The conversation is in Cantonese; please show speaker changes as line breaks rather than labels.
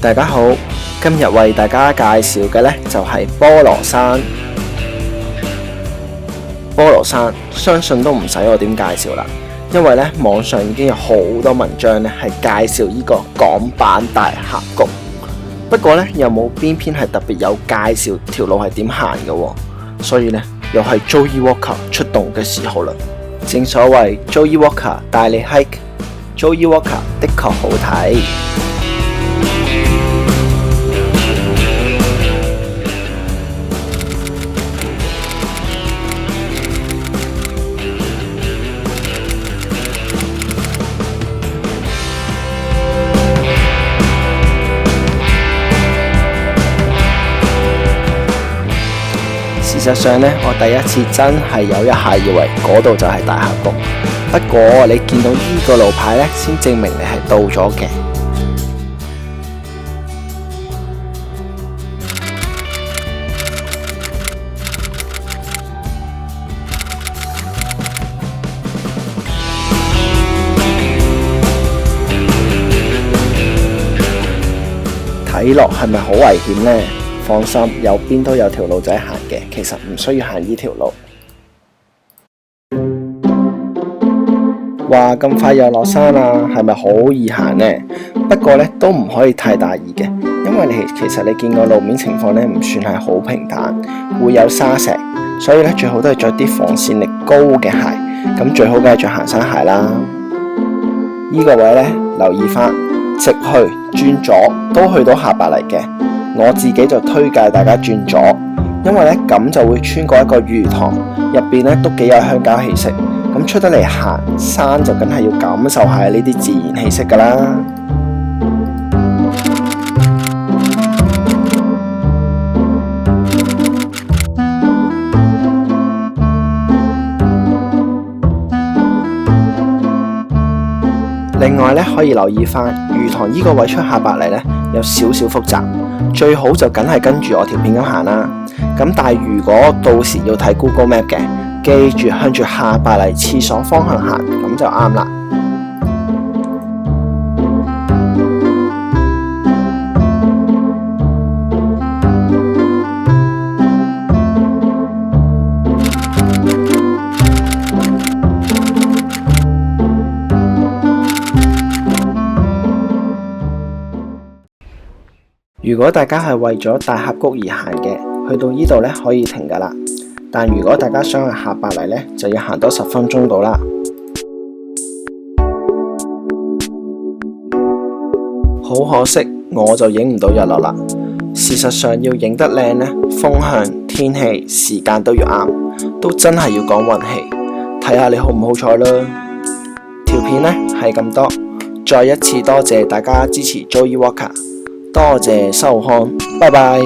大家好，今日為大家介紹嘅呢就係菠蘿山。菠蘿山相信都唔使我點介紹啦，因為呢網上已經有好多文章呢係介紹呢個港版大峽谷。不過呢又冇邊篇係特別有介紹條路係點行嘅喎，所以呢又係 Joey Walker 出動嘅時候啦。正所謂 Joey Walker 帶你 hike，Joey Walker 的確好睇。事實上呢，我第一次真係有一下以為嗰度就係大峽谷，不過你見到呢個路牌呢，先證明你係到咗嘅。睇落係咪好危險呢？放心，右邊都有條路仔行嘅，其實唔需要行呢條路。哇，咁快又落山啦，係咪好易行呢？不過呢都唔可以太大意嘅，因為其實你見個路面情況呢唔算係好平坦，會有沙石，所以呢最好都係着啲防跣力高嘅鞋，咁最好梗係着行山鞋啦。呢個位呢留意翻，直去轉左都去到下白泥嘅。我自己就推介大家轉左，因為咧咁就會穿過一個魚塘，入邊咧都幾有鄉郊氣息。咁出得嚟行山就梗係要感受下呢啲自然氣息噶啦。另外咧可以留意翻魚塘呢個位出下白泥咧有少少複雜。最好就梗係跟住我條片咁行啦。咁但係如果到時要睇 Google Map 嘅，記住向住下白泥廁所方向行，咁就啱啦。如果大家係為咗大峽谷而行嘅，去到呢度呢可以停噶啦。但如果大家想去下白泥呢，就要行多10分鐘到啦。好可惜，我就影唔到日落啦。事實上要影得靚呢，風向、天氣、時間都要啱，都真係要講運氣。睇下你好唔好彩啦。條片呢係咁多，再一次多謝大家支持 Joey Walker。多謝收看，拜拜。